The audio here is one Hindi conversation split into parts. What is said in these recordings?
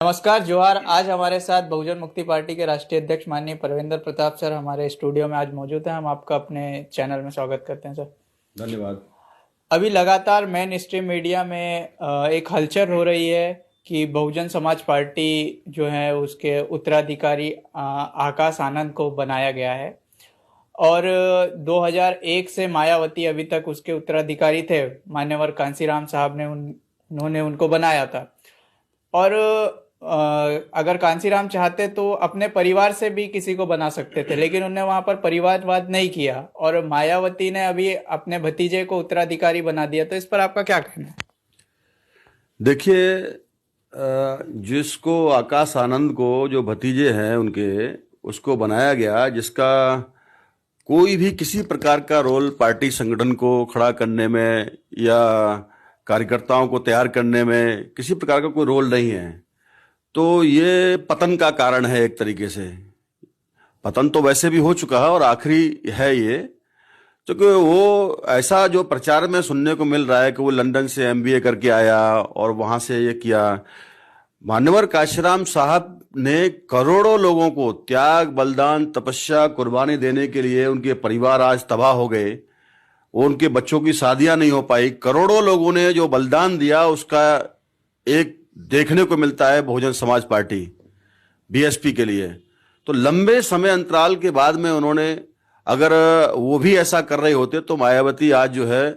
नमस्कार जोहार। आज हमारे साथ बहुजन मुक्ति पार्टी के राष्ट्रीय अध्यक्ष माननीय परवेंद्र प्रताप सर हमारे स्टूडियो में आज मौजूद हैं। हम आपका अपने चैनल में स्वागत करते हैं सर। धन्यवाद। अभी लगातार मेन स्ट्रीम मीडिया में एक हलचल हो रही है कि बहुजन समाज पार्टी जो है उसके उत्तराधिकारी आकाश आनंद को बनाया गया है और 2001 से मायावती अभी तक उसके उत्तराधिकारी थे। मान्यवर कांसीराम साहब ने उन्होंने उनको बनाया था और अगर कांसीराम चाहते तो अपने परिवार से भी किसी को बना सकते थे, लेकिन उन्होंने वहां पर परिवारवाद नहीं किया और मायावती ने अभी अपने भतीजे को उत्तराधिकारी बना दिया। तो इस पर आपका क्या कहना है? देखिए, जिसको आकाश आनंद को जो भतीजे हैं उनके उसको बनाया गया, जिसका कोई भी किसी प्रकार का रोल पार्टी संगठन को खड़ा करने में या कार्यकर्ताओं को तैयार करने में किसी प्रकार का कोई रोल नहीं है, तो ये पतन का कारण है। एक तरीके से पतन तो वैसे भी हो चुका है और आखिरी है ये, क्योंकि वो ऐसा जो प्रचार में सुनने को मिल रहा है कि वो लंदन से एमबीए करके आया और वहां से ये किया। मान्यवर कांशीराम साहब ने करोड़ों लोगों को त्याग, बलिदान, तपस्या, कुर्बानी देने के लिए, उनके परिवार आज तबाह हो गए, उनके बच्चों की शादियां नहीं हो पाई। करोड़ों लोगों ने जो बलिदान दिया उसका एक देखने को मिलता है बहुजन समाज पार्टी बीएसपी के लिए। तो लंबे समय अंतराल के बाद में उन्होंने, अगर वो भी ऐसा कर रहे होते तो मायावती आज जो है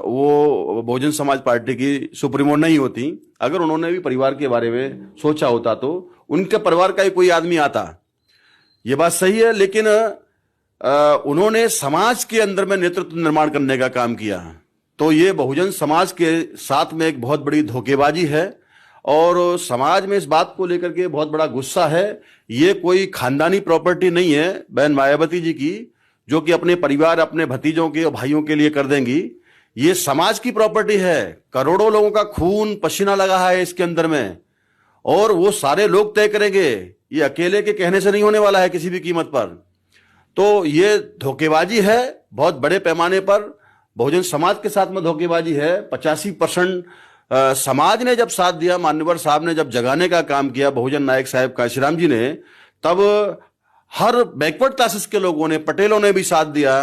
वो बहुजन समाज पार्टी की सुप्रीमो नहीं होती। अगर उन्होंने भी परिवार के बारे में सोचा होता तो उनके परिवार का ही कोई आदमी आता, ये बात सही है। लेकिन उन्होंने समाज के अंदर में नेतृत्व निर्माण करने का काम किया, तो ये बहुजन समाज के साथ में एक बहुत बड़ी धोखेबाजी है और समाज में इस बात को लेकर के बहुत बड़ा गुस्सा है। ये कोई खानदानी प्रॉपर्टी नहीं है बहन मायावती जी की, जो कि अपने परिवार, अपने भतीजों के और भाइयों के लिए कर देंगी। ये समाज की प्रॉपर्टी है। करोड़ों लोगों का खून पसीना लगा है इसके अंदर में और वो सारे लोग तय करेंगे। ये अकेले के कहने से नहीं होने वाला है किसी भी कीमत पर। तो ये धोखेबाजी है बहुत बड़े पैमाने पर। बहुजन समाज के साथ में धोखेबाजी है। 85% समाज ने जब साथ दिया, मान्यवर साहब ने जब जगाने का काम किया, बहुजन नायक साहब कांशीराम जी ने, तब हर बैकवर्ड क्लासेस के लोगों ने, पटेलों ने भी साथ दिया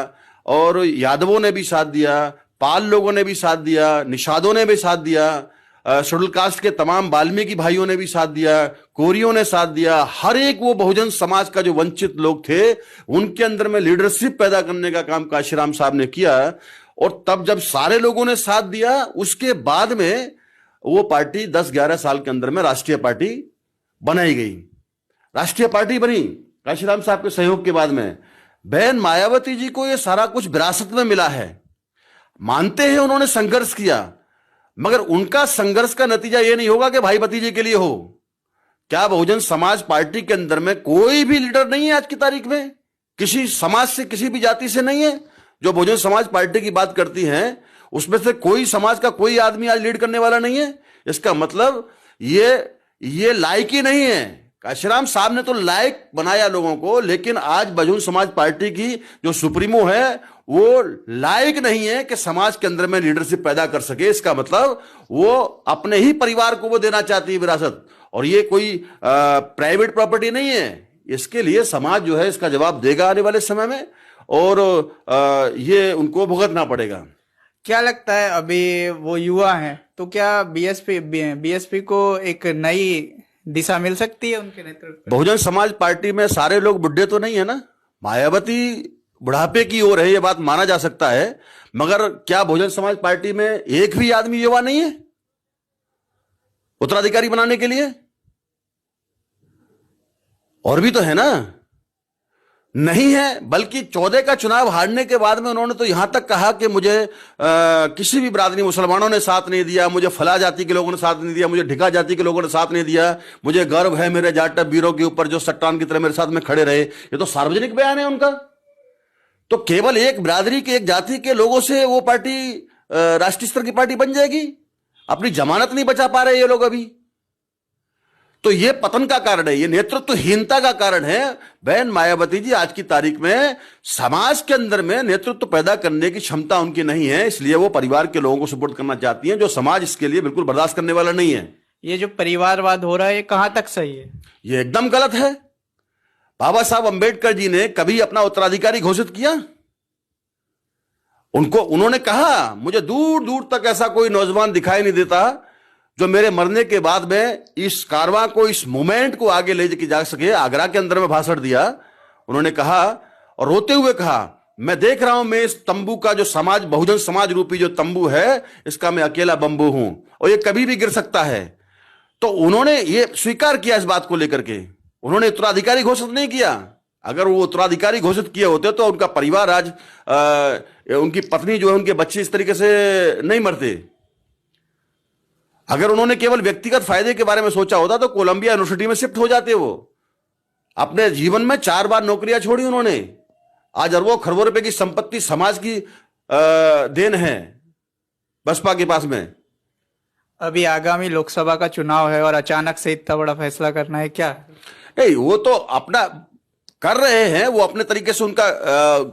और यादवों ने भी साथ दिया, पाल लोगों ने भी साथ दिया, निषादों ने भी साथ दिया, शेड्यूल कास्ट के तमाम वाल्मीकि भाइयों ने भी साथ दिया, कोरियों ने साथ दिया। हर एक वो बहुजन समाज का जो वंचित लोग थे उनके अंदर में लीडरशिप पैदा करने का काम कांशीराम साहब ने किया। और तब जब सारे लोगों ने साथ दिया, उसके बाद में वो पार्टी 10-11 साल के अंदर में राष्ट्रीय पार्टी बनाई गई। राष्ट्रीय पार्टी बनी कांशीराम साहब के सहयोग के बाद में। बहन मायावती जी को ये सारा कुछ विरासत में मिला है। मानते हैं उन्होंने संघर्ष किया, मगर उनका संघर्ष का नतीजा ये नहीं होगा कि भाई भतीजे के लिए हो। क्या बहुजन समाज पार्टी के अंदर में कोई भी लीडर नहीं है आज की तारीख में? किसी समाज से, किसी भी जाति से नहीं है जो बहुजन समाज पार्टी की बात करती हैं। उसमें से कोई समाज का कोई आदमी आज लीड करने वाला नहीं है। इसका मतलब ये लायक ही नहीं है। कांशीराम साहब ने तो लायक बनाया लोगों को, लेकिन आज बहुजन समाज पार्टी की जो सुप्रीमो है वो लायक नहीं है कि समाज के अंदर में लीडरशिप पैदा कर सके। इसका मतलब वो अपने ही परिवार को वो देना चाहती है विरासत, और ये कोई प्राइवेट प्रॉपर्टी नहीं है। इसके लिए समाज जो है इसका जवाब देगा आने वाले समय में और ये उनको भुगतना पड़ेगा। क्या लगता है, अभी वो युवा हैं तो क्या बीएसपी को एक नई दिशा मिल सकती है उनके नेतृत्व? बहुजन समाज पार्टी में सारे लोग बुढ़े तो नहीं है ना। मायावती बुढ़ापे की ओर है, ये बात माना जा सकता है, मगर क्या बहुजन समाज पार्टी में एक भी आदमी युवा नहीं है उत्तराधिकारी बनाने के लिए? और भी तो है ना। नहीं है, बल्कि 14 का चुनाव हारने के बाद में उन्होंने तो यहां तक कहा कि मुझे किसी भी बिरादरी, मुसलमानों ने साथ नहीं दिया, मुझे फला जाति के लोगों ने साथ नहीं दिया, मुझे ढिका जाति के लोगों ने साथ नहीं दिया, मुझे गर्व है मेरे जाट वीरों के ऊपर जो चट्टान की तरह मेरे साथ में खड़े रहे। ये तो सार्वजनिक बयान है उनका। तो केवल एक बिरादरी के, एक जाति के लोगों से वो पार्टी राष्ट्रीय स्तर की पार्टी बन जाएगी? अपनी जमानत नहीं बचा पा रहे ये लोग अभी। तो ये पतन का कारण है, ये नेतृत्वहीनता का कारण है। बहन मायावती जी आज की तारीख में समाज के अंदर में नेतृत्व पैदा करने की क्षमता उनकी नहीं है, इसलिए वो परिवार के लोगों को सपोर्ट करना चाहती हैं, जो समाज इसके लिए बिल्कुल बर्दाश्त करने वाला नहीं है। ये जो परिवारवाद हो रहा है ये कहाँ तक सही है? ये एकदम गलत है। बाबा साहब अंबेडकर जी ने कभी अपना उत्तराधिकारी घोषित किया? उन्होंने कहा मुझे दूर दूर तक ऐसा कोई नौजवान दिखाई नहीं देता जो मेरे मरने के बाद में इस कारवां को, इस मूवमेंट को आगे ले जा सके। आगरा के अंदर में भाषण दिया, उन्होंने कहा और रोते हुए कहा, मैं देख रहा हूं मैं इस तंबू का जो समाज, बहुजन समाज रूपी जो तंबू है, इसका मैं अकेला बंबू हूं और ये कभी भी गिर सकता है। तो उन्होंने ये स्वीकार किया इस बात को लेकर के। उन्होंने उत्तराधिकारी घोषित नहीं किया। अगर वो उत्तराधिकारी घोषित किए होते तो उनका परिवार आज उनकी पत्नी जो है, उनके बच्चे इस तरीके से नहीं मरते। अगर उन्होंने केवल व्यक्तिगत फायदे के बारे में सोचा होता तो कोलंबिया यूनिवर्सिटी में शिफ्ट हो जाते। वो अपने जीवन में 4 बार नौकरियां छोड़ी उन्होंने। आज अरबों खरबों रुपए की संपत्ति समाज की देन है बसपा के पास में। अभी आगामी लोकसभा का चुनाव है और अचानक से इतना बड़ा फैसला करना है क्या? नहीं, वो तो अपना कर रहे हैं, वो अपने तरीके से उनका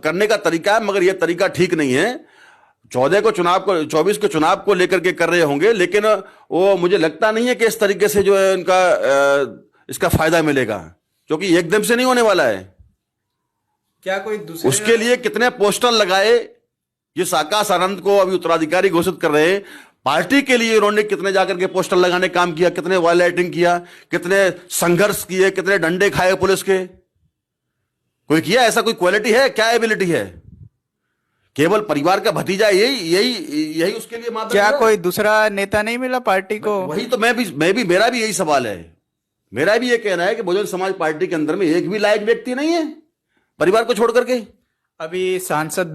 करने का तरीका है, मगर यह तरीका ठीक नहीं है। 24 के चुनाव को लेकर के कर रहे होंगे, लेकिन वो मुझे लगता नहीं है कि इस तरीके से जो है उनका इसका फायदा मिलेगा, क्योंकि एकदम से नहीं होने वाला है। क्या कोई दूसरे उसके लिए कितने पोस्टर लगाए, जिस आकाश आनंद को अभी उत्तराधिकारी घोषित कर रहे हैं, पार्टी के लिए उन्होंने कितने जाकर के पोस्टर लगाने काम किया, कितने वॉल लाइटिंग किया, कितने संघर्ष किए, कितने डंडे खाए पुलिस के? कोई किया? ऐसा कोई क्वालिटी है? क्या एबिलिटी है? केवल परिवार का भतीजा यही उसके लिए माध्यम क्या है? कोई दूसरा नेता नहीं मिला पार्टी को? वही तो मेरा भी यही सवाल है। मेरा भी ये कहना है कि बहुजन समाज पार्टी के अंदर में एक भी लायक व्यक्ति नहीं है परिवार को छोड़ करके। अभी सांसद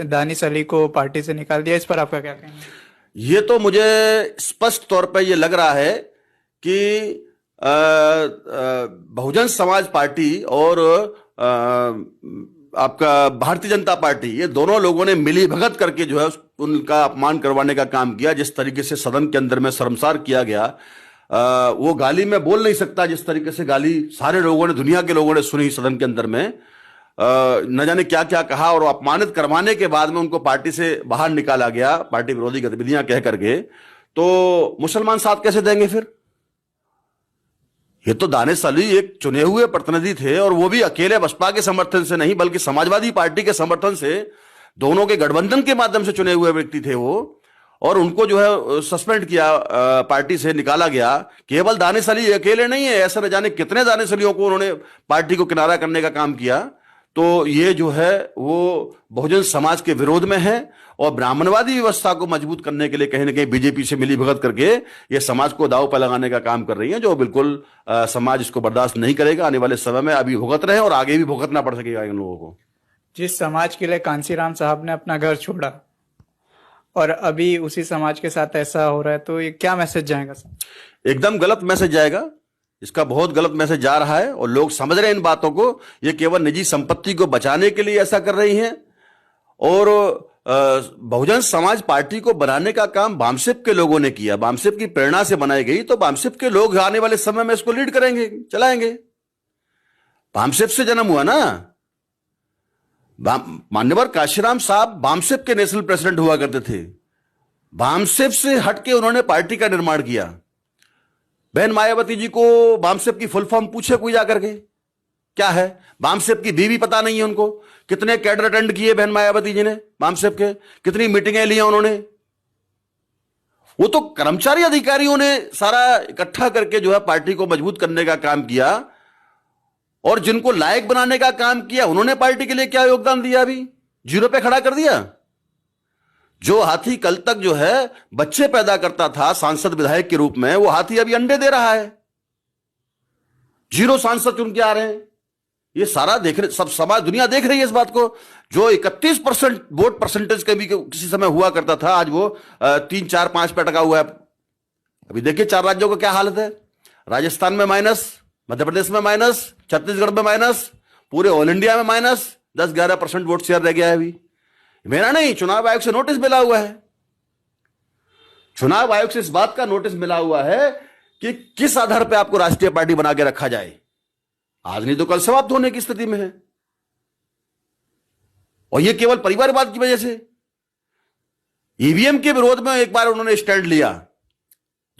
दानिश अली को पार्टी से निकाल दिया, इस पर आपका क्या कहना है? ये तो मुझे स्पष्ट तौर पर ये लग रहा है कि बहुजन समाज पार्टी और आपका भारतीय जनता पार्टी, ये दोनों लोगों ने मिली भगत करके जो है उनका अपमान करवाने का काम किया। जिस तरीके से सदन के अंदर में शर्मसार किया गया, वो गाली मैं बोल नहीं सकता। जिस तरीके से गाली सारे लोगों ने, दुनिया के लोगों ने सुनी सदन के अंदर में, न जाने क्या क्या कहा, और अपमानित करवाने के बाद में उनको पार्टी से बाहर निकाला गया, पार्टी विरोधी गतिविधियां कह करके। तो मुसलमान साथ कैसे देंगे फिर? ये तो दानिश अली एक चुने हुए प्रतिनिधि थे, और वो भी अकेले बसपा के समर्थन से नहीं बल्कि समाजवादी पार्टी के समर्थन से, दोनों के गठबंधन के माध्यम से चुने हुए व्यक्ति थे वो। और उनको जो है सस्पेंड किया, पार्टी से निकाला गया। केवल दानिश अली अकेले नहीं है, ऐसा न जाने कितने दानिश अलियों को उन्होंने पार्टी को किनारा करने का काम किया। तो ये जो है वो बहुजन समाज के विरोध में है, और ब्राह्मणवादी व्यवस्था को मजबूत करने के लिए कहीं ना कहीं बीजेपी से मिली भगत करके ये समाज को दांव पर लगाने का काम कर रही है, जो बिल्कुल समाज इसको बर्दाश्त नहीं करेगा। आने वाले समय में अभी भुगत रहे हैं और आगे भी भुगतना पड़ सकेगा इन लोगों को। जिस समाज के लिए कांसीराम साहब ने अपना घर छोड़ा और अभी उसी समाज के साथ ऐसा हो रहा है, तो ये क्या मैसेज जाएगा सर? एकदम गलत मैसेज जाएगा। इसका बहुत गलत मैसेज जा रहा है, और लोग समझ रहे हैं इन बातों को। ये केवल निजी संपत्ति को बचाने के लिए ऐसा कर रही हैं, और बहुजन समाज पार्टी को बनाने का काम बामसेप के लोगों ने किया। बामसेप की प्रेरणा से बनाई गई, तो बामसेप के लोग आने वाले समय में इसको लीड करेंगे, चलाएंगे। बामसेप से जन्म हुआ ना। मान्यवर काशीराम साहब बामसेप के नेशनल प्रेसिडेंट हुआ करते थे। बामसेप से हटके उन्होंने पार्टी का निर्माण किया। बहन मायावती जी को बामसेप की फुल फॉर्म पूछे कोई जाकर के, क्या है? बामसेप की बीवी पता नहीं है उनको। कितने कैडर अटेंड किए बहन मायावती जी ने बामसेप के, कितनी मीटिंगें ली उन्होंने। वो तो कर्मचारी अधिकारियों ने सारा इकट्ठा करके जो है पार्टी को मजबूत करने का काम किया, और जिनको लायक बनाने का काम किया उन्होंने पार्टी के लिए क्या योगदान दिया? अभी 0 पे खड़ा कर दिया। जो हाथी कल तक जो है बच्चे पैदा करता था सांसद विधायक के रूप में, वो हाथी अभी अंडे दे रहा है। 0 सांसद चुन के आ रहे हैं। ये सारा देख रहे, सब समाज दुनिया देख रही है इस बात को। जो 31% वोट परसेंटेज कभी किसी समय हुआ करता था, आज वो 3, 4, 5 पे अटका हुआ है। अभी देखिए 4 राज्यों का क्या हालत है। राजस्थान में माइनस, मध्य प्रदेश में माइनस, छत्तीसगढ़ में माइनस, पूरे ऑल इंडिया में माइनस 10-11% वोट शेयर रह गया है। अभी मेरा नहीं, चुनाव आयोग से नोटिस मिला हुआ है। चुनाव आयोग से इस बात का नोटिस मिला हुआ है कि किस आधार पर आपको राष्ट्रीय पार्टी बना के रखा जाए। आज नहीं तो कल समाप्त होने की स्थिति में है, और यह केवल परिवारवाद की वजह से। ईवीएम के विरोध में एक बार उन्होंने स्टैंड लिया,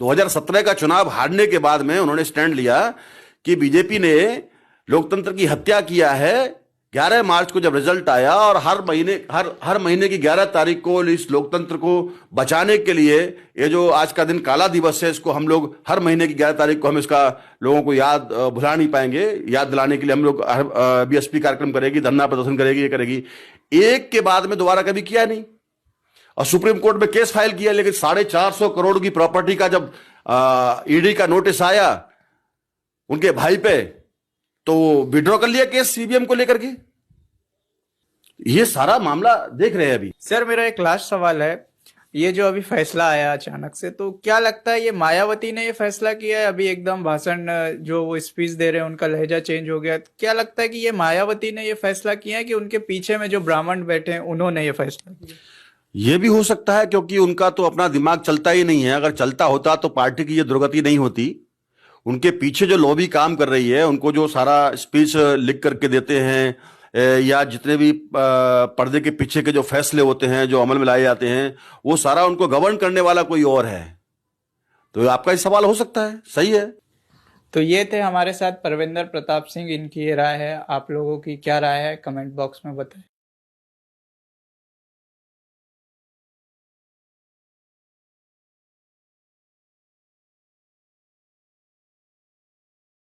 2017 का चुनाव हारने के बाद में उन्होंने स्टैंड लिया कि बीजेपी ने लोकतंत्र की हत्या किया है। 11 मार्च को जब रिजल्ट आया और हर महीने की 11 तारीख को इस लोकतंत्र को बचाने के लिए, ये जो आज का दिन काला दिवस है, इसको हम लोग हर महीने की 11 तारीख को हम इसका लोगों को याद भुला नहीं पाएंगे। याद दिलाने के लिए हम लोग बीएसपी कार्यक्रम करेगी, धरना प्रदर्शन करेगी, ये करेगी। एक के बाद में दोबारा कभी किया नहीं और सुप्रीम कोर्ट में केस फाइल किया, लेकिन 450 करोड़ की प्रॉपर्टी का जब ईडी का नोटिस आया उनके भाई पे, तो विड्रॉ कर लिया केस सीबीएम को लेकर के। ये सारा मामला देख रहे हैं अभी। सर मेरा एक लास्ट सवाल है, ये जो अभी फैसला आया अचानक से, तो क्या लगता है ये मायावती ने ये फैसला किया है? अभी एकदम भाषण जो वो स्पीच दे रहे हैं उनका लहजा चेंज हो गया, क्या लगता है कि ये मायावती ने ये फैसला किया है कि उनके पीछे में जो ब्राह्मण बैठे हैं उन्होंने ये फैसला किया? ये भी हो सकता है, क्योंकि उनका तो अपना दिमाग चलता ही नहीं है। अगर चलता होता तो पार्टी की ये दुर्गति नहीं होती। उनके पीछे जो लॉबी काम कर रही है, उनको जो सारा स्पीच लिख करके देते हैं या जितने भी पर्दे के पीछे के जो फैसले होते हैं जो अमल में लाए जाते हैं, वो सारा उनको गवर्न करने वाला कोई और है। तो आपका ये सवाल हो सकता है, सही है। तो ये थे हमारे साथ परविंदर प्रताप सिंह, इनकी ये राय है। आप लोगों की क्या राय है कमेंट बॉक्स में बताएं।